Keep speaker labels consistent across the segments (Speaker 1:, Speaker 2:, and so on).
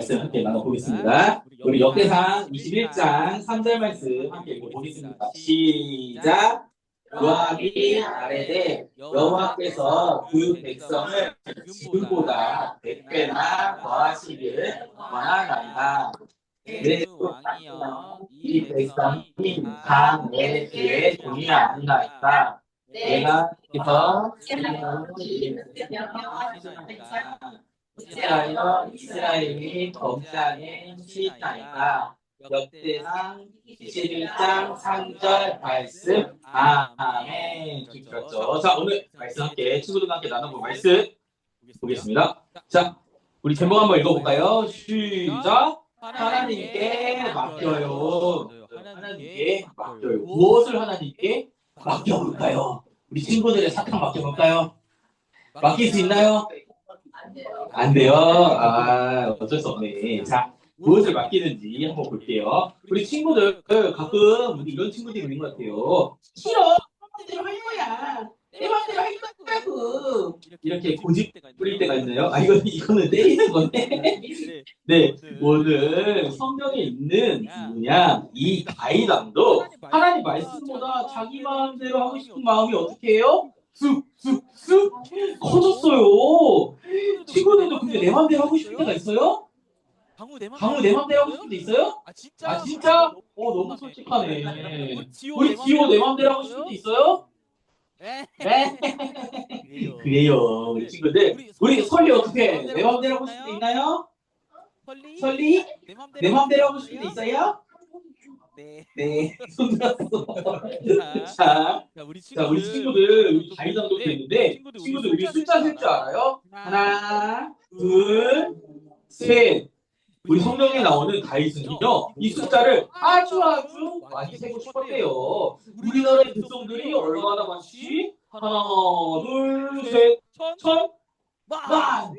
Speaker 1: 말씀 함께 나눠보겠습니다. 우리 역대상 21장 3절 말씀 함께 읽어보겠습니다. 시작! 요압이 아뢰되 여호와께서 그 백성을 지금보다 100배나 더하시기를 원하나이다. 내 왕이여 이 백성이 다 내 뒤에 동의하나이다. 내가 그래서 이스라엘이 범죄하는 시나이다. 역대상 21장 3절 말씀. 아멘. 들었죠? 자, 오늘 말씀 함께 친구들과 함께 나눠볼 말씀 보겠습니다. 자, 우리 제목 한번 읽어볼까요? 시작. 하나님께 맡겨요. 하나님께 맡겨요. 무엇을 하나님께 맡겨볼까요? 우리 친구들의 사탕 맡겨볼까요? 맡길 수 있나요? 안 돼요. 아, 어쩔 수 없네. 자, 무엇을 맡기는지 한번 볼게요. 우리 친구들 가끔 우리 이런 친구들이 있는 것 같아요. 싫어. 내 맘대로 할 거야. 내 맘대로 할 거라고. 이렇게 고집 부릴 때가 있나요? 아, 이거는 때리는 건데. 네, 오늘 성경에 있는 뭐냐, 이 다윗왕도 하나님 말씀보다 자기 마음대로 하고 싶은 마음이 어떻게 해요? 쑥쑥쑥 커졌어요. 친구들도 근데 내 맘대로 하고 싶을 때가 있어요? 강우 내 맘대로 하고 싶을 때 있어요? 아 진짜? 너무 솔직하네. 우리 지호 내 맘대로 하고 싶을 때 있어요? 네. 그래요. 우리 친구들. 우리 설리 어떻게 내 맘대로 하고 싶을 때 있나요? 설리? 내 맘대로 하고 싶을 때 있어요? 네. 손 들었어. 자, 우리 친구들 우리 다윗왕도 됐는데 친구들 우리 숫자 셀 줄 알아요? 하나, 둘, 셋. 우리 성경에 나오는 다윗은요, 이 숫자를 아주 많이 세고 싶었대요. 우리나라의 백성들이 얼마나 많지? 하나, 둘, 셋, 천, 만!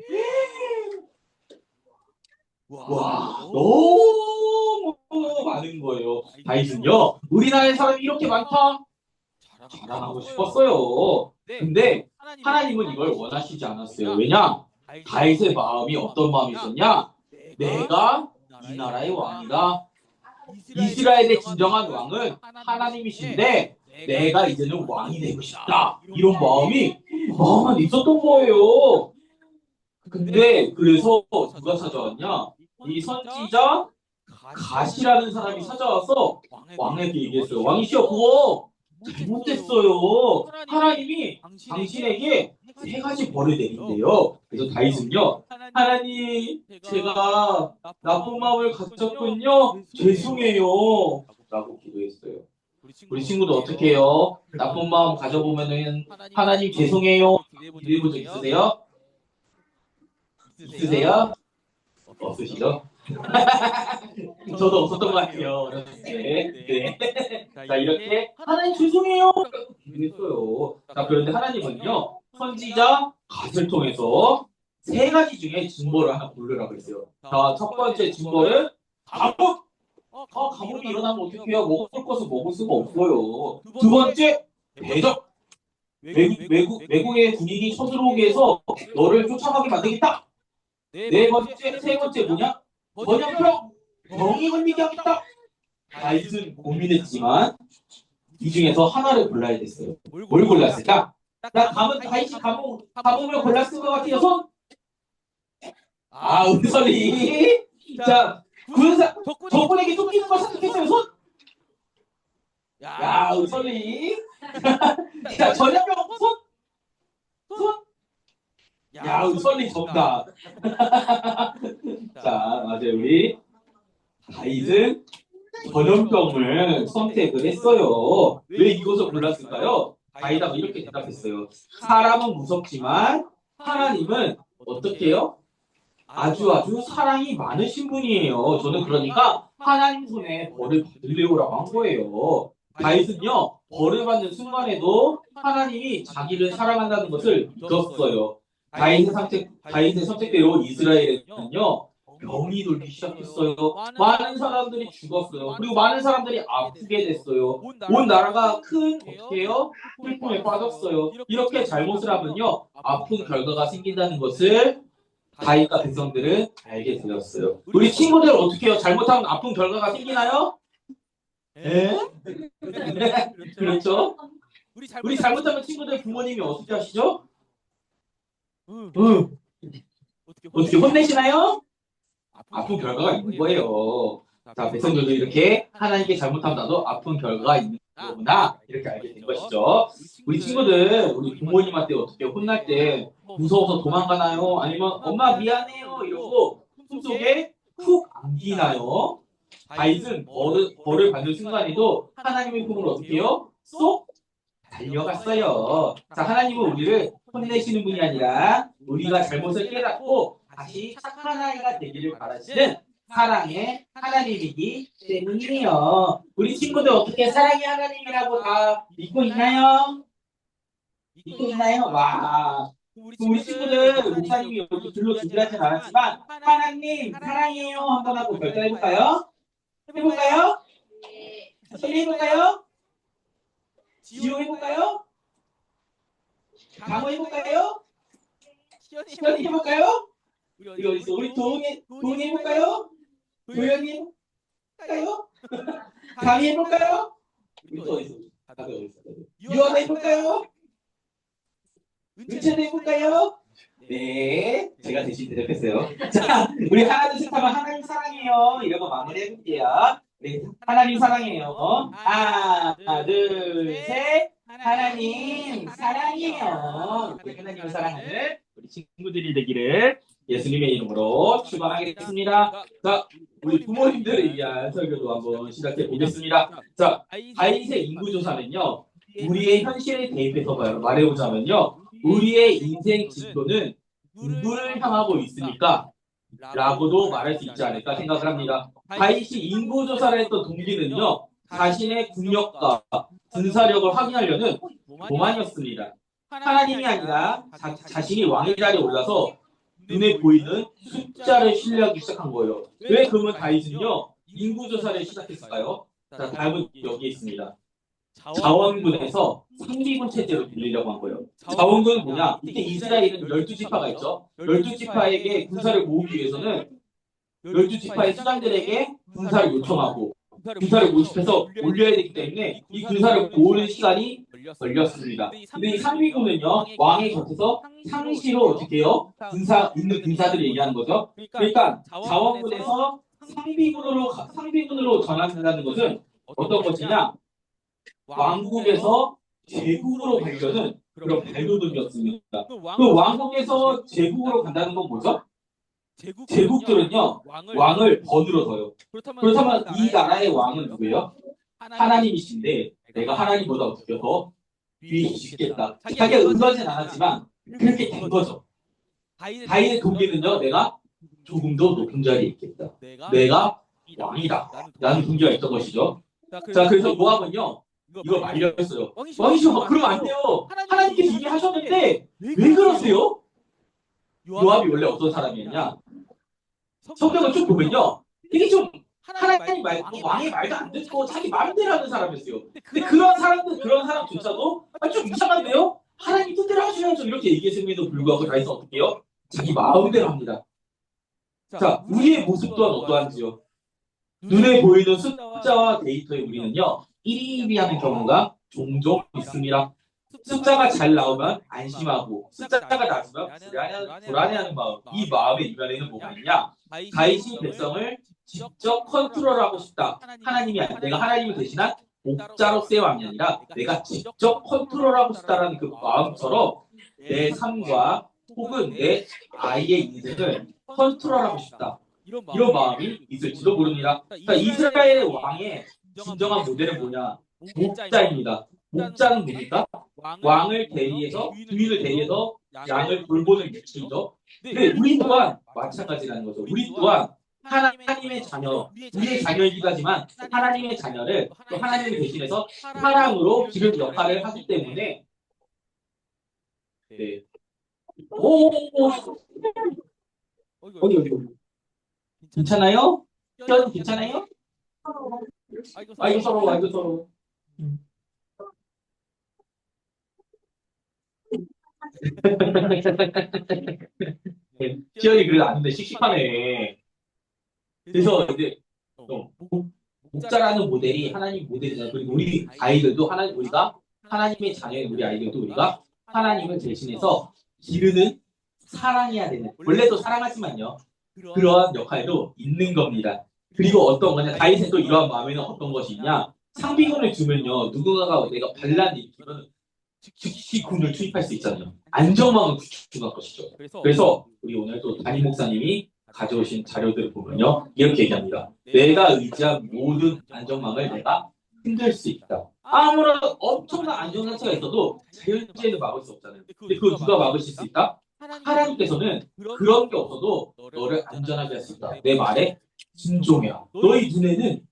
Speaker 1: 와, 너무 많은 거예요. 다윗은요, 우리나라의 사람이 이렇게 많다? 자랑하고 싶었어요. 근데 하나님은 이걸 원하시지 않았어요. 왜냐? 다윗의 마음이 어떤 마음이 있었냐? 내가 이 나라의 왕이다. 이스라엘의 진정한 왕은 하나님이신데 내가 이제는 왕이 되고 싶다. 이런 마음이 있었던 거예요. 근데 그래서 누가 찾아왔냐? 이 선지자 갓이라는 사람이 찾아와서 왕에게 얘기했어요. 왕이시여, 그거 잘못됐어요. 하나님이 당신에게 3가지 벌을 내린대요. 그래서 다윗은요, 하나님, 제가 나쁜 마음을 가졌군요. 죄송해요. 라고 기도했어요. 우리 친구도 어떻게 해요? 나쁜 마음 가져보면은 하나님 죄송해요. 기도해본 적 있으세요? 있으세요? 없으시죠? 저도 없었던 것 같아요. 네. 자, 이렇게 하나님 죄송해요. 기도했어요. 자, 그런데 하나님은요, 선지자 갓을 통해서 3가지 중에 징벌을 하나 고르라고 했어요. 자, 첫 번째 징벌은 가뭄. 가뭄이 일어나면 어떻게 해요? 먹을 것을 먹을 수가 없어요. 두 번째, 대적. 외국의 군인이 쳐들어오게 해서 너를 쫓아가게 만들겠다. 세 번째 뭐냐? 번영병. 병이 걸리게 하겠다. 다윗은 고민했지만 이 중에서 하나를 골라야 됐어요. 뭘 골랐을까? 다윗이 가뭄을 골랐을 것 같아요. 손. 우리 설리. 자, 군사 적군에게 쫓기는 걸 선택했어요. 손. 우리 설리. 자, 전염병 손. 우리 설리 정답. 자, 맞아요. 우리 다윗은 전염병을 선택을 했어요. 왜 이것을 골랐을까요? 다윗은 이렇게 대답했어요. 사람은 무섭지만 하나님은 어떻게 해요? 아주 사랑이 많으신 분이에요. 저는 그러니까 하나님 손에 벌을 받으려고 한 거예요. 다윗은요, 벌을 받는 순간에도 하나님이 자기를 사랑한다는 것을 믿었어요. 다윗의 선택대로 이스라엘에는요, 병이 돌기 시작했어요. 많은 사람들이 죽었어요. 그리고 많은 사람들이 아프게 됐어요. 온 나라가 큰 어떻게 해요? 슬픔에 빠졌어요. 이렇게 잘못을 하면요, 아픈 결과가 생긴다는 것을 다윗과 백성들은 알게 되었어요. 우리 친구들 어떻게 해요? 잘못하면 아픈 결과가 생기나요? 예? 그렇죠? 우리 잘못하면 친구들 부모님이 어떻게 하시죠? 어떻게 혼내시나요? 아픈 결과가 있는 거예요. 자, 백성들도 이렇게 하나님께 잘못하면 나도 아픈 결과가 있는 거구나 이렇게 알게 된 것이죠. 우리 친구들 우리 부모님한테 어떻게 혼날 때 무서워서 도망가나요? 아니면 엄마 미안해요 이러고 품속에 푹 안기나요? 다윗은 벌을 받는 순간에도 하나님의 품을 어떻게 해요? 쏙 달려갔어요. 자, 하나님은 우리를 혼내시는 분이 아니라 우리가 잘못을 깨닫고 다시 착한 아이가 되기를 바라시는 사랑의 하나님이기 때문이에요. 우리 친구들 어떻게 사랑의 하나님이라고 다 믿고 있나요? 믿고 있나요? 와. 우리 친구들 목사님이 여기 글로 준비하진 않았지만 하나님 사랑해요 한번 하고 결정해볼까요? 해볼까요? 빨리 해볼까요? 지호 해볼까요? 강호 해볼까요? 시연이 해볼까요? 우리 어디 있어? 우리 도훈이 해볼까요? 도현이 해볼까요? 강희 해볼까요? 우리 또 어디 있어? 다들 어디 있어? 유아가 해볼까요? 은채도 해볼까요? 네, 제가 대신 대답했어요. 자, 우리 하나 둘 셋 하면 하나님 사랑해요 이러고 마무리 해볼게요. 네, 하나님 사랑해요. 하나 둘 셋. 하나님 사랑해요. 우리 하나님을 사랑하는 우리 친구들이 되기를 예수님의 이름으로 축원하겠습니다. 자, 우리 부모님들을 위한 설교도 한번 시작해 보겠습니다. 자, 다윗의 인구조사는요, 우리의 현실에 대입해서 말해보자면요, 우리의 인생 진도는 누구를 향하고 있습니까? 라고도 말할 수 있지 않을까 생각을 합니다. 다윗이 인구조사를 했던 동기는요, 자신의 국력과 군사력을 확인하려는 교만이었습니다. 하나님이 아니라 자신이 왕의 자리에 올라서 눈에 보이는 숫자를 신뢰하기 시작한 거예요. 왜 그러면 다윗은요, 인구조사를 시작했을까요? 자, 답은 여기에 있습니다. 자원군에서 상비군 체제로 빌리려고 한 거예요. 자원군은 뭐냐? 이때 이스라엘은 12지파가 있죠. 12지파에게 군사를 모으기 위해서는 12지파의 수장들에게 군사를 요청하고 군사를 모집해서 올려야 되기 때문에 이 군사를 모으는 시간이 걸렸습니다. 근데 이 상비군은요, 왕의 곁에서 상시로 어떻게 해요? 있는 군사들을 얘기하는 거죠. 그러니까 자원군에서 상비군으로 전환된다는 것은 어떤 것이냐? 왕국에서 제국으로 가려는 그런 발돋움이었습니다. 그 왕국에서 제국으로 간다는 건 뭐죠? 제국들은요, 왕을 거들어서요. 그렇다면 이 나라의 왕은 누구예요? 하나님이신데 내가 하나님보다 어떻게 더 위시겠다. 자기가 의도하진 않았지만 그렇게 된 거죠. 다윗의 동기는요, 내가 조금 더 높은 자리에 있겠다. 내가 왕이다. 라는 동기가 있던 것이죠. 자, 그래서 요압은요, 이거 말렸어요. 왕이시여, 그러면 안 돼요. 하나님께서 이미 하셨는데 왜 그러세요? 요압이 원래 어떤 사람이었냐? 성경을 쭉 보면요, 되게 좀 하나님 말, 왕의 말도 안 듣고 자기 마음대로 하는 사람이었어요. 근데 그런 사람조차도 좀 이상한데요? 하나님 뜻대로 하셔야죠. 이렇게 얘기했음에도 불구하고 다윗은 어떻게 해요? 자기 마음대로 합니다. 자, 우리의 모습 또한 어떠한지요? 눈에 보이는 숫자와 데이터에 우리는요, 1위 하는 경우가 종종 있습니다. 숫자가 잘 나오면 안심하고 숫자가 낮으면 불안해하는 마음. 이 마음의 이면에는 뭐가 있냐? 다윗이 백성을 직접 컨트롤하고 싶다. 하나님이 아니라 내가 하나님을 대신한 목자로서의 왕이 아니라 내가 직접 컨트롤하고 싶다라는 그 마음처럼 내 삶과 혹은 내 아이의 인생을 컨트롤하고 싶다. 이런 마음이 있을지도 모릅니다. 그러니까 이스라엘의 왕의 진정한 모델은 뭐냐? 목자입니다. 목자는 뭡니까? 왕을 대리해서, 주인을 대리해서 양을 돌보는 위치이죠. 근데 우리 또한 마찬가지라는 거죠. 우리 또한 하나님의 자녀, 우리의 자녀이기도 하지만 하나님의 자녀를 또 하나님을 대신해서 사랑으로 기를 역할을 하기 때문에 네. 어디 괜찮아요? 현 괜찮아요? 아이고 서로 시연이 그래도 아는데 씩씩하네. 그래서 이제 목자라는 모델이 하나님 모델이잖아요. 그리고 우리 아이들도 우리가 하나님의 자녀인 우리 아이들도 우리가 하나님을 대신해서 기르는 사랑해야 되는 원래도 사랑하지만요. 그러한 역할도 있는 겁니다. 그리고 어떤 거냐 다윗은 또 이러한 마음에는 어떤 것이 있냐 상비군을 주면요 누군가가 내가 반란 일으키면 즉시 군을 투입할 수 있잖아요. 안정망을 구축할 것이죠. 그래서 우리 오늘 또 담임 목사님이 가져오신 자료들을 보면요 이렇게 얘기합니다. 내가 의지한 모든 안정망을 내가 흔들 수 있다. 아무런 엄청난 안정장치가 있어도 자연재해를 막을 수 없잖아요. 근데 그거 누가 막으실 수 있다? 하나님께서는 그런 게 없어도 너를 안전하게 할 수 있다. 내 말에 순종해라. 너희 눈에는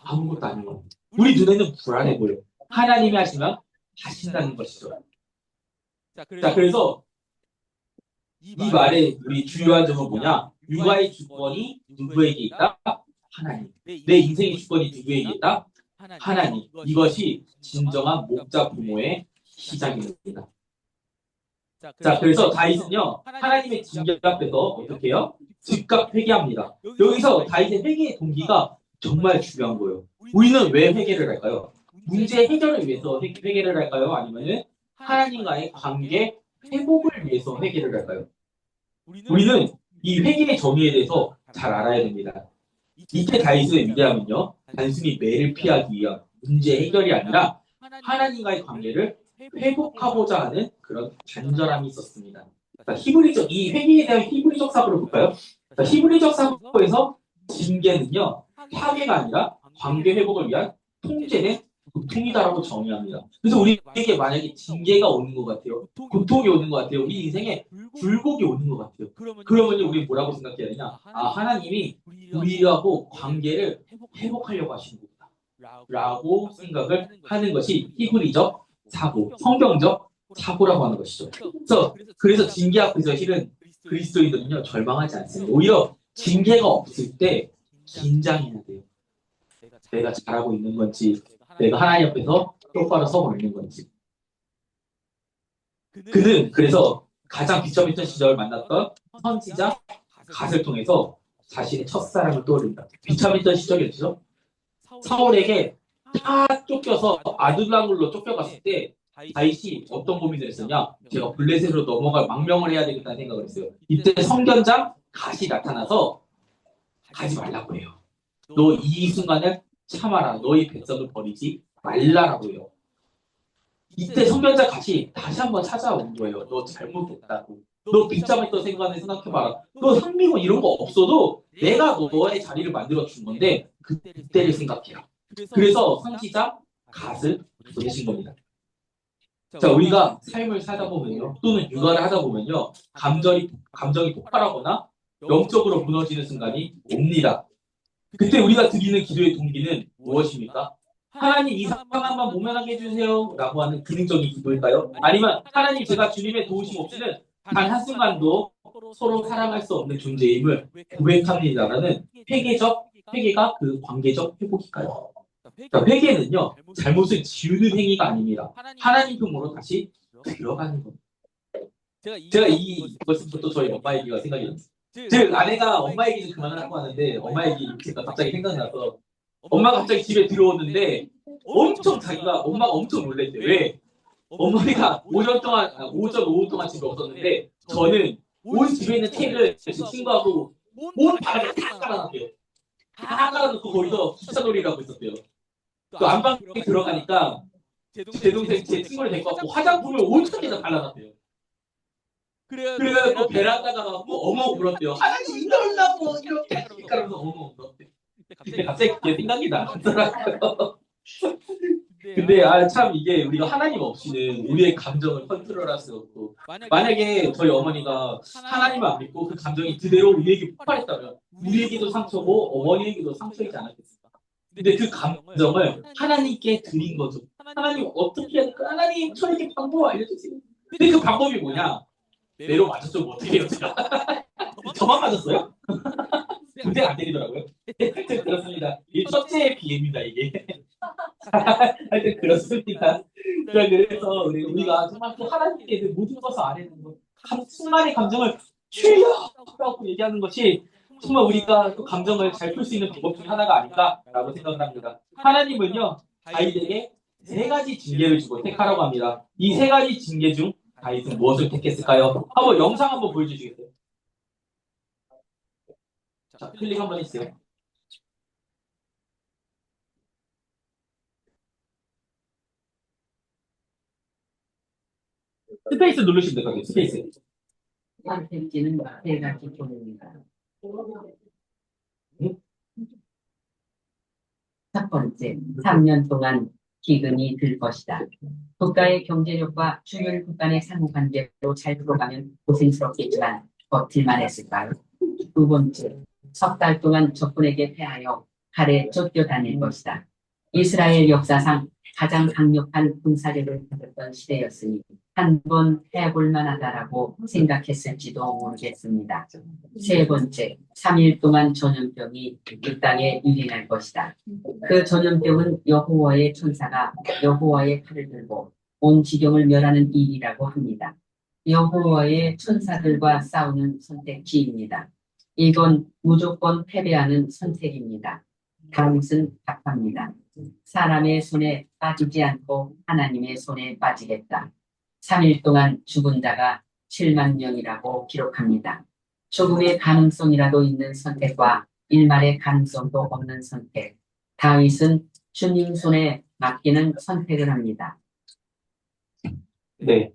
Speaker 1: 아무것도 아닌 거야. 우리 눈에는 불안해 보여. 하나님이 하시면 하신다는 것이죠. 자, 그래서 이 말의 우리 주요한 점은 뭐냐? 육아의 주권이 누구에게 있다? 하나님. 내 인생의 주권이 누구에게 있다? 하나님. 이것이 진정한 목자 부모의 시작입니다. 자, 그래서 다윗은요, 하나님의 징계 앞에서 어떻게 해요? 즉각 회개합니다. 여기서 다윗의 회개의 동기가 정말 중요한 거예요. 우리는 왜 회개를 할까요? 문제 해결을 위해서 회개를 할까요? 아니면은 하나님과의 관계 회복을 위해서 회개를 할까요? 우리는 이 회개의 정의에 대해서 잘 알아야 됩니다. 이때 다윗의 위대함은요, 단순히 매를 피하기 위한 문제 해결이 아니라 하나님과의 관계를 회복하고자 하는 그런 간절함이 있었습니다. 이 회개에 대한 히브리적 사고를 볼까요? 히브리적 사고에서 징계는요, 파괴가 아니라 관계 회복을 위한 통제된 고통이다라고 정의합니다. 그래서 우리에게 만약에 징계가 오는 것 같아요. 고통이 오는 것 같아요. 우리 인생에 굴곡이 오는 것 같아요. 그러면 우리 뭐라고 생각해야 되냐? 아, 하나님이 우리하고 관계를 회복하려고 하시는 거다. 라고 생각을 하는 것이 히브리적 사고, 성경적 사고라고 하는 것이죠. 그래서 징계 앞에서 실은 그리스도인들은요, 절망하지 않습니다. 오히려 징계가 없을 때 긴장해야 돼요. 내가 잘하고 있는 건지, 내가 하나님 앞에서 똑바로 서고 있는 건지. 그는 그래서 가장 비참했던 시절을 만났던 선지자 갓을 통해서 자신의 첫사랑을 떠올린다. 비참했던 시절이었죠. 사울에게 다 쫓겨서 아둘람으로 쫓겨갔을 때 다윗이 어떤 고민을 했었냐? 제가 블레셋으로 넘어갈 망명을 해야 되겠다는 생각을 했어요. 이때 선견장 갓이 나타나서 가지 말라고 해요. 너 이 순간을 참아라. 너희 백성을 버리지 말라라고 해요. 이때 선견자 갓이 다시 한번 찾아온 거예요. 너 잘못했다고. 너 비참했던 생각을 생각해봐라. 너 상미고 이런 거 없어도 내가 너의 자리를 만들어준 건데 그때를 생각해라. 그래서 선지자 갓을 보내신 겁니다. 자, 우리가 삶을 살다 보면요. 또는 육아를 하다 보면요. 감정이 폭발하거나 영적으로 무너지는 순간이 옵니다. 그때 우리가 드리는 기도의 동기는 무엇입니까? 하나님 이 상황만 모면하게 해주세요 라고 하는 기능적인 기도일까요? 아니면 하나님 제가 주님의 도우심 없이는 단 한순간도 서로 사랑할 수 없는 존재임을 고백합니다라는 회개가 그 관계적 회복일까요? 그러니까 회개는요 잘못을 지우는 행위가 아닙니다. 하나님 품으로 다시 들어가는 겁니다. 제가 이것부터 저희 엄마 얘기가 생각이 났어요. 즉 아내가 엄마 얘기 좀 그만하라고 하는데 엄마 얘기 제가 갑자기 생각나서 엄마가 갑자기 집에 들어오는데 엄마가 엄청 놀랬대요. 왜? 어머니가 오전 오후 동안 집에 없었는데 저는 온 집에 있는 테이블을 제 친구하고 온 방에 다 깔아놨대요. 다 깔아놓고 거기서 기차놀이를 하고 있었대요. 또 안방에 들어가니까 제 동생 제 친구를 데리고 왔고 화장품을 온천에다 발라놨대요. 그래가지고 베란다 가갖고 어머 울었대요. 하나님 이럴라고 이렇게 하니까 어머 울었대요. 근데 갑자기 그게 생각이 나더라고요. 근데 참 이게 우리가 하나님 없이는 우리의 감정을 컨트롤할 수 없고 만약에 저희 어머니가 하나님을 안 믿고 그 감정이 그대로 우리에게 폭발했다면 우리에게도 상처고 어머니에게도 상처이지 않았겠습니까? 근데 그 감정을 하나님께 드린 거죠. 하나님 어떻게 해야 될까? 하나님 저에게 방법 알려주세요. 근데 그 방법이 뭐냐? 매로 맞았죠. 뭐 어떻게 해요 제가? 저만 맞았어요? 근데 안 때리더라고요. 하여튼 그렇습니다. 이 첫째 비애입니다 이게. 하여튼 그렇습니다. 그래서 우리가 정말 또 하나님께 모든 것을 아뢰는 것, 순간의 감정을 주여라고 얘기하는 것이 정말 우리가 또 감정을 잘 풀 수 있는 방법 중에 하나가 아닐까라고 생각을 합니다. 하나님은요, 다윗에게 세 가지 징계를 주고 택하라고 합니다. 이 세 가지 징계 중 다윗은 무엇을 택했을까요? 한번 영상 한번 보여주시겠어요? 자, 클릭 한번 해주세요. 스페이스 누르시면 될 것 같아요. 스페이스.
Speaker 2: 선택지는 세 가지 종류입니다. 첫 번째, 3년 동안 기근이 들 것이다. 국가의 경제력과 주요 국간의 상호관계로 잘 풀어가면 고생스럽겠지만 버틸만 했을까요? 두 번째, 석 달 동안 적군에게 패하여 칼에 쫓겨다닐 것이다. 이스라엘 역사상 가장 강력한 군사력을 가졌던 시대였으니 한번 해볼 만하다라고 생각했을지도 모르겠습니다. 세 번째, 3일 동안 전염병이 이 땅에 유행할 것이다. 그 전염병은 여호와의 천사가 여호와의 칼을 들고 온 지경을 멸하는 일이라고 합니다. 여호와의 천사들과 싸우는 선택지입니다. 이건 무조건 패배하는 선택입니다. 다윗은 답합니다. 사람의 손에 빠지지 않고 하나님의 손에 빠지겠다. 3일 동안 죽은 자가 7만 명이라고 기록합니다. 조금의 가능성이라도 있는 선택과 일말의 가능성도 없는 선택. 다윗은 주님 손에 맡기는 선택을 합니다.
Speaker 1: 네,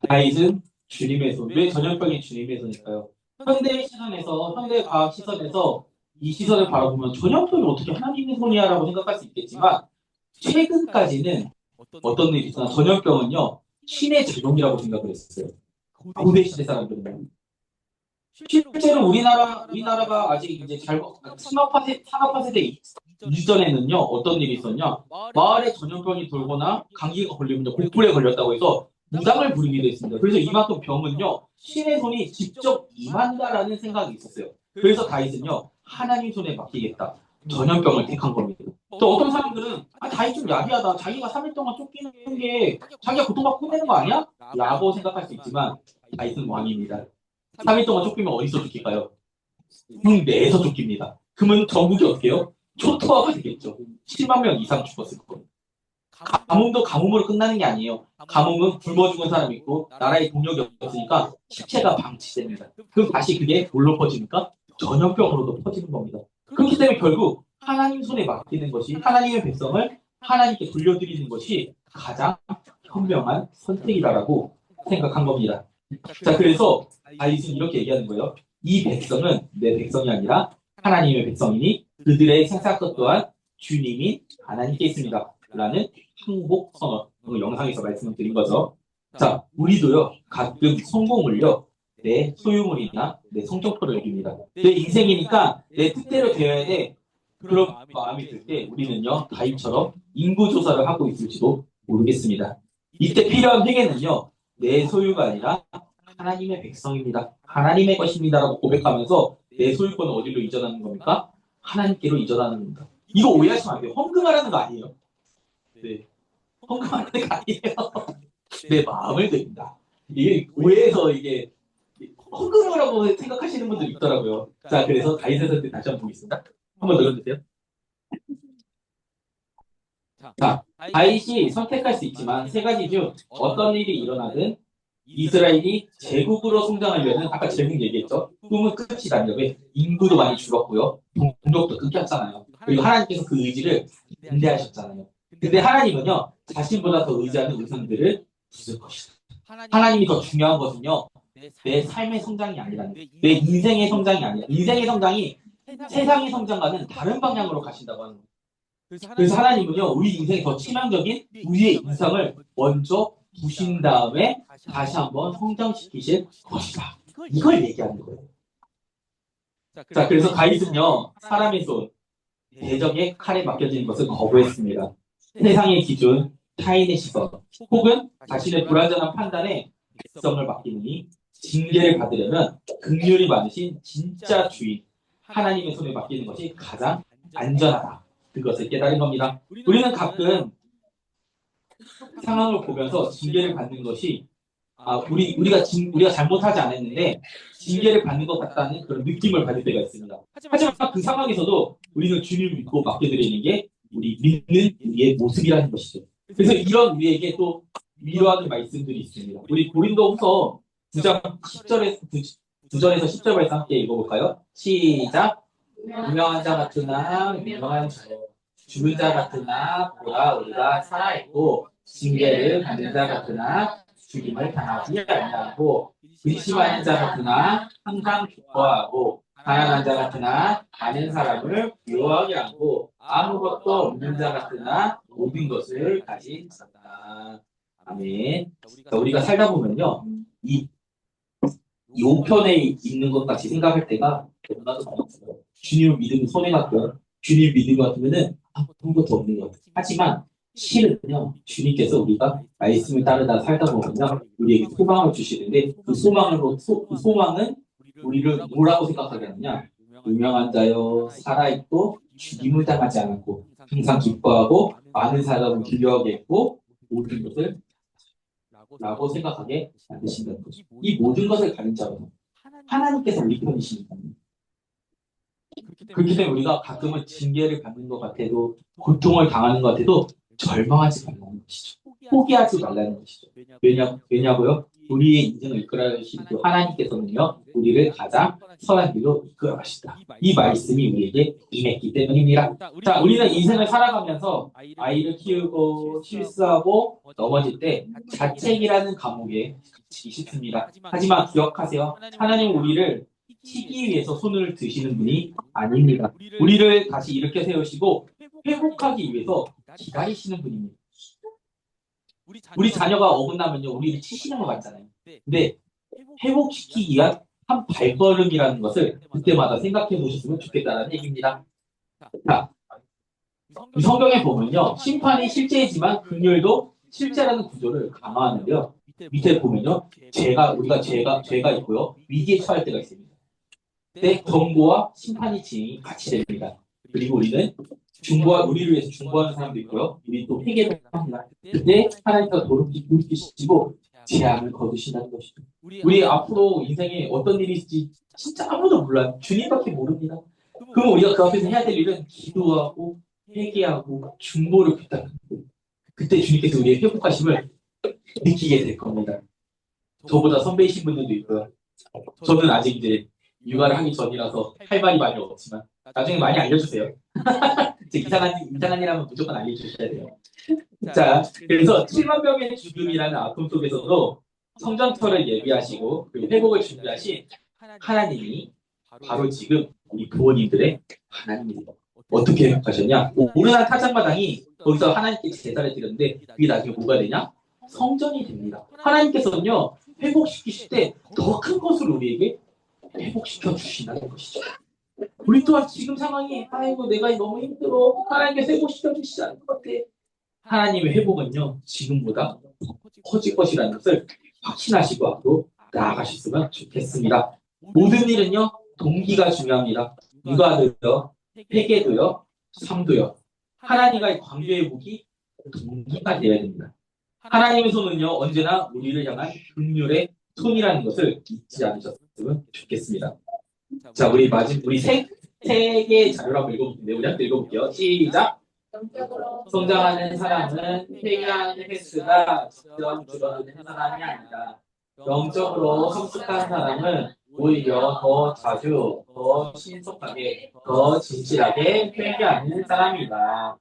Speaker 1: 다윗은 주님의 손. 왜 전염병이 주님의 손일까요? 현대 시선에서, 현대 과학 시선에서 이 시선을 바라보면 전염병이 어떻게 하나님의 손이야라고 생각할 수 있겠지만 최근까지는 어떤 일이 있었나 전염병은요 신의 작용이라고 생각을 했었어요. 고대 시대 사람들은 실제로 우리나라가 아직 이제 산업화 세대 이전에는요 어떤 일이 있었냐 마을에 전염병이 돌거나 감기가 걸리면 복불에 걸렸다고 해서 무당을 부르기도 했습니다. 그래서 이만큼 병은요 신의 손이 직접 임한다라는 생각이 있었어요. 그래서 다윗은요 하나님 손에 맡기겠다. 전염병을 택한 겁니다. 또 어떤 사람들은 다윗 좀 야비하다. 자기가 3일 동안 쫓기는 게 자기가 고통받고 끝내는 거 아니야? 라고 생각할 수 있지만 다윗은 왕입니다. 3일 동안 쫓기면 어디서 쫓길까요? 국 내에서 쫓깁니다. 그러면 전국이 어떻게 해요? 초토화가 되겠죠. 7만 명 이상 죽었을 거예요. 가뭄도 가뭄으로 끝나는 게 아니에요. 가뭄은 굶어 죽은 사람이 있고 나라에 동력이 없으니까 시체가 방치됩니다. 그럼 다시 그게 뭘로 퍼집니까? 전염병으로도 퍼지는 겁니다. 그렇기 때문에 결국 하나님 손에 맡기는 것이 하나님의 백성을 하나님께 돌려드리는 것이 가장 현명한 선택이다라고 생각한 겁니다. 자, 그래서 다윗은 이렇게 얘기하는 거예요. 이 백성은 내 백성이 아니라 하나님의 백성이니 그들의 생사것 또한 주님이 하나님께 있습니다. 라는 항복 선언, 영상에서 말씀을 드린 거죠. 자, 우리도요, 가끔 성공을요, 내 소유물이나 내 성적표를 여깁니다. 내 인생이니까 내 뜻대로 되어야 돼. 그런 마음이 들 때 우리는요, 다윗처럼 인구조사를 하고 있을지도 모르겠습니다. 이때 필요한 회개는요, 내 소유가 아니라 하나님의 백성입니다. 하나님의 것입니다라고 고백하면서 내 소유권을 어디로 이전하는 겁니까? 하나님께로 이전하는 겁니다. 이거 오해하시면 안 돼요. 헌금하라는 거 아니에요. 네. 헌금하는 거 아니에요. 내 마음을 드린다. 이게 오해해서 이게 헌금을 하고 생각하시는 분들이 있더라고요. 자, 그래서 다윗의 선택 다시 한번 보겠습니다. 한번 눌러주세요. 자, 다윗이 선택할 수 있지만 세 가지 중 어떤 일이 일어나든 이스라엘이 제국으로 성장하려는 아까 제국 얘기했죠. 꿈은 끝이 납니다. 왜? 인구도 많이 줄었고요. 동족도 끊겼잖아요. 그리고 하나님께서 그 의지를 인대하셨잖아요. 근데 하나님은요. 자신보다 더 의지하는 우상들을 부술 것이다. 하나님이 더 중요한 것은요. 내 삶의 성장이 아니라 내 인생의 성장이 아니라 인생의 성장이 세상의 성장과는 다른 방향으로 가신다고 하는 거예요. 그래서 하나님은요. 우리 인생에 더 치명적인 우리의 인상을 먼저 부신 다음에 다시 한번 성장시키실 것이다. 이걸 얘기하는 거예요. 자, 그래서 다윗은요. 사람의 손, 대적의 칼에 맡겨지는 것을 거부했습니다. 세상의 기준, 타인의 시선, 혹은 자신의 불완전한 판단에 백성을 맡기니 징계를 받으려면 긍휼이 많으신 진짜 주인, 하나님의 손에 맡기는 것이 가장 안전하다. 그것을 깨달은 겁니다. 우리는 가끔 상황을 보면서 징계를 받는 것이 우리가 잘못하지 않았는데 징계를 받는 것 같다는 그런 느낌을 받을 때가 있습니다. 하지만 그 상황에서도 우리는 주님을 믿고 맡겨드리는 게 우리 믿는 우리의 모습이라는 것이죠. 그래서 이런 우리에게 또 위로하는 말씀들이 있습니다. 우리 고린도후서 9장 9절에서 10절 말씀 함께 읽어볼까요? 시작. 유명한 자 같으나 유명한 자, 죽은 자 같으나 보라 우리가 살아있고 징계를 받는 자 같으나 죽임을 당하지 아니하고 의심하는 자 같으나 항상 기뻐하고 가난한 자 같으나 많은 사람을 부유하게 하고 아무것도 없는 자 같으나 모든 것을 가진 자다. 아멘. 우리가 살다 보면요, 이 5편에 있는 것 같이 생각할 때가 너무나도 많았어요. 주님을 믿으면 손해 같고요. 주님 믿는 것 같으면은 아무것도 없는 것 같아요. 하지만 실은요, 주님께서 우리가 말씀을 따르다 살다 보면요, 우리에게 소망을 주시는데 그 소망은 우리를 뭐라고 생각하게 하느냐? 유명한 자여 살아있고 죽임을 당하지 않았고 항상 기뻐하고 많은 사람을 길려하게 했고 모든 것을 라고 생각하게 만드신다는 거죠. 이 모든 것을 가진 자는 하나님께서 우리 편이시니까. 그렇기 때문에 우리가 가끔은 징계를 받는 것 같아도 고통을 당하는 것 같아도 절망하지 말라는 것이죠. 포기하지 말라는 것이죠. 왜냐고요? 우리의 인생을 이끌어 가신 그 하나님께서는요, 우리를 가장 선한 길로 이끌어 가신다. 이 말씀이 우리에게 임했기 때문입니다. 자, 우리는 인생을 살아가면서 아이를 키우고 실수하고 넘어질 때 자책이라는 감옥에 갇히기 쉽습니다. 하지만 기억하세요. 하나님은 우리를 치기 위해서 손을 드시는 분이 아닙니다. 우리를 다시 일으켜 세우시고 회복하기 위해서 기다리시는 분입니다. 우리 자녀가 어긋나면요, 우리를 치시는 것 같잖아요. 근데 회복시키기 위한 한 발걸음이라는 것을 그때마다 생각해 보셨으면 좋겠다는 얘기입니다. 자, 이 성경에 보면요, 심판이 실제이지만 긍휼도 실제라는 구조를 강화하는데요. 밑에 보면요, 죄가 있고요, 위기에 처할 때가 있습니다. 그때 경고와 심판이 같이 됩니다. 그리고 우리를 위해서 중보하는 사람도 있고요. 우리 또 회개를 합니다. 그때 하나님께서 돌이키시고 재앙을 거두신다는 것이죠. 우리 앞으로 인생에 어떤 일이 있을지 진짜 아무도 몰라요. 주님밖에 모릅니다. 그럼 우리가 그 앞에서 해야 될 일은 기도하고 회개하고 중보를 부탁하고 그때 주님께서 우리의 회복하심을 느끼게 될 겁니다. 저보다 선배이신 분들도 있고요. 저는 아직 이제 육아를 하기 전이라서 할 말이 많이 없지만 나중에 많이 알려주세요. 이상한 일 하면 무조건 알려주셔야 돼요. 자, 그래서 7만 명의 죽음이라는 아픔 속에서도 성전터를 예비하시고 그리고 회복을 준비하신 하나님이 바로 지금 우리 부모님들의 하나님입니다. 어떻게 회복하셨냐? 오르난 타작마당이 거기서 하나님께 제사를 드렸는데 그게 나중에 뭐가 되냐? 성전이 됩니다. 하나님께서는요, 회복시키실 때 더 큰 것을 우리에게 회복시켜 주신다는 것이죠. 우리 또한 지금 상황이 아이고 내가 너무 힘들어 하나님께서 회복시켜 주시지 않을 것 같아. 하나님의 회복은요 지금보다 커질 것이라는 것을 확신하시고 앞으로 나아가셨으면 좋겠습니다. 모든 일은요 동기가 중요합니다. 육아도요, 회개도요, 삶도요. 하나님과의 관계의 목이 동기가 되어야 됩니다. 하나님의 손은요 언제나 우리를 향한 긍휼의 손이라는 것을 잊지 않으셨으면 좋겠습니다. 자, 우리 세 개의 자료를 한번 읽어볼게요. 우리 한번 읽어볼게요. 시작. 성장하는 사람은 회개하는 횟수가 점점 줄어드는 사람이 아니다. 영적으로 성숙한 사람은 오히려 더 자주, 더 신속하게, 더 진실하게 회개하는 사람이다.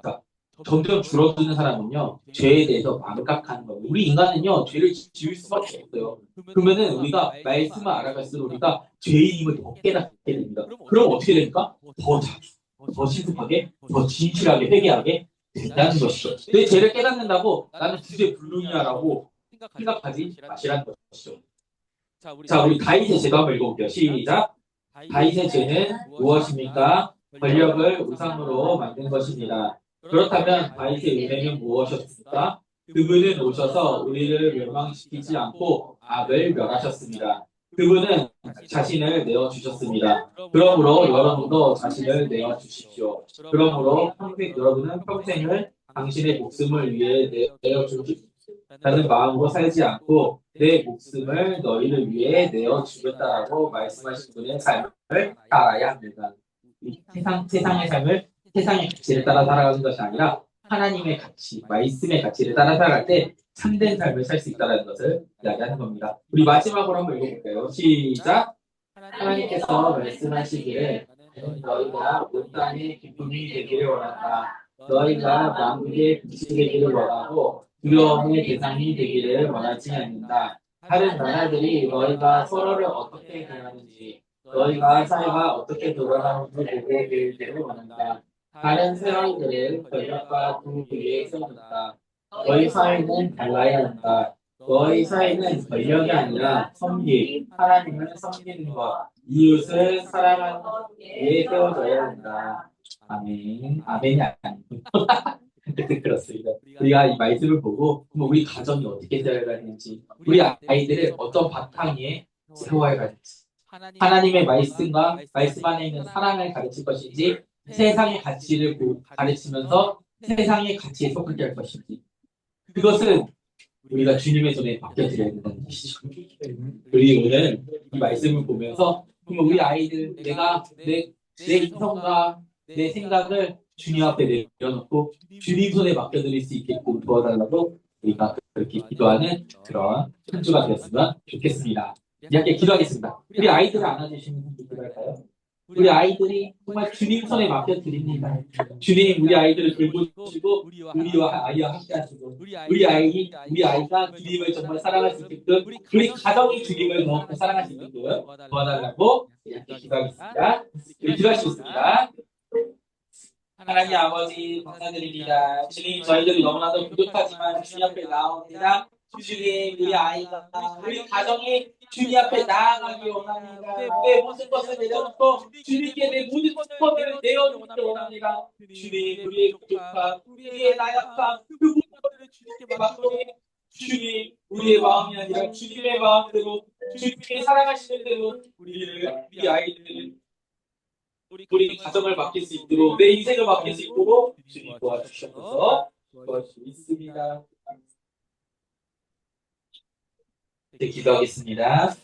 Speaker 1: 자, 점점 줄어드는 사람은요, 죄에 대해서 망각하는 거예요. 우리 인간은요, 죄를 지을 수밖에 없어요. 그러면은 우리가 말씀을 알아갈수록 우리가 죄인임을 더 깨닫게 됩니다. 그럼 어떻게 됩니까? 더 자주, 더 신속하게, 더 진실하게 회개하게 된다는 것이죠. 내 죄를 깨닫는다고 나는 주제불능이야라고 생각하지 마시라는 것이죠. 자, 우리 다윗의 죄도 한번 읽어볼게요. 시작. 다윗의 죄는 무엇입니까? 권력을 우상으로 만든 것입니다. 그렇다면 다윗의 은혜는 무엇이었습니까? 그분은 오셔서 우리를 멸망시키지 않고 악을 멸하셨습니다. 그분은 자신을 내어주셨습니다. 그러므로 여러분도 자신을 내어주십시오. 그러므로 여러분은 평생을 당신의 목숨을 위해 나는 마음으로 살지 않고 내 목숨을 너희를 위해 내어 주겠다라고 말씀하신 분의 삶을 따라야 합니다. 세상의 삶을 세상의 가치를 따라 살아가는 것이 아니라 하나님의 가치, 말씀의 가치를 따라 살아갈 때 참된 삶을 살 수 있다는 것을 이야기하는 겁니다. 우리 마지막으로 한번 읽어볼까요? 시작! 하나님께서 말씀하시기를 너희가 온 땅의 기쁨이 되기를 원한다. 너희가 만국의 빛이 되기를 원하고 두려움의 대상이 되기를 원하지 않는다. 다른 나라들이 너희가 서로를 어떻게 대하는지 너희가 사회가 어떻게 돌아가는지 보고 배우기를 원한다. 다른 세상들은 권력과 그 위에 세워졌다. 너희 사회는 달라야 한다. 너희 사회는 권력이 아니라 섬김, 하나님을 섬기는 것, 이웃을 사랑하는 데 세워져야 한다. 아멘. 아멘이 아니고. 그렇습니다. 우리가 이 말씀을 보고 우리 가정이 어떻게 되어야 하는지, 우리 아이들을 어떤 바탕 위에 세워야 할지, 하나님의 말씀과 말씀 안에 있는 사랑을 가르칠 것인지, 세상의 가치를 가르치면서 세상의 가치에 속하게 할 것인지, 그것은 우리가 주님의 손에 맡겨드려야 된다는 것이죠. 우리 오늘 이 말씀을 보면서 우리 아이들, 내 이성과 내 생각을 주님 앞에 내려놓고 주님 손에 맡겨드릴 수 있게끔 도와달라고 우리가 그렇게 기도하는 그런 한 주가 되었으면 좋겠습니다. 이렇게 기도하겠습니다. 우리 아이들을 안아주시는 분들 기도할까요? 우리 아이들이 정말 주님 손에 맡겨드립니다. 주님, 우리 아이들을 돌보시고 우리와 아이와 함께 하시고 우리 아이가 주님을 정말 사랑할 수 있게끔, 우리 가정이 주님을 더 사랑할 수 있게끔 도와달라고 이렇게 기도하겠습니다. 우리 기도하시겠습니다. 하나님 아버지 감사드립니다. 주님, 저희들이 너무나도 부족하지만 주님 앞에 나옵니다. 주님, 우리 아이가, 우리 가정이 주님 앞에 나아가기 원합니다. 내 모든 것을 내려놓고 주님께 내 모든 것을 내어주기 원합니다. 주님, 우리의 부족함, 우리의 나약함, 그 모든 것을 주님께 맡기니 주님, 우리의 마음이 아니라 주님의 마음대로, 주님의 사랑하시는 대로 우리 아이들을, 우리 가정을 맡길 수 있도록, 내 인생을 맡길 수 있도록 주님 도와주셔서 도와주있습니다. 네, 기도하겠습니다.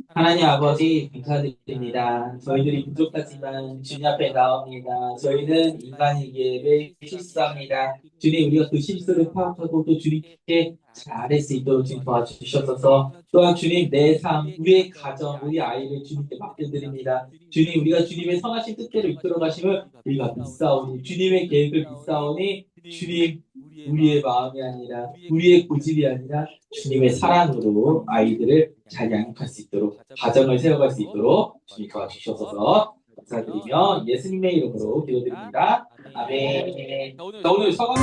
Speaker 1: 하나님 아버지 감사드립니다. 저희들이 부족하지만 주님 앞에 나옵니다. 저희는 인간이기에 매일 실수합니다. 주님, 우리가 그 실수를 파악하고 또 주님께 잘할 수 있도록 주님 도와주셔서, 또한 주님, 내 삶, 우리의 가정, 우리 아이를 주님께 맡겨드립니다. 주님, 우리가 주님의 선하신 뜻대로 이끌어 가심을 우리가 믿사오니, 주님의 계획을 믿사오니, 주님, 우리의 마음이 아니라, 우리의 고집이 아니라 주님의 사랑으로 아이들을 잘 양육할 수 있도록, 가정을 세워갈 수 있도록 주님 도와주셔서 감사드리며 예수님의 이름으로 기도드립니다. 아멘. 자, 오늘 서강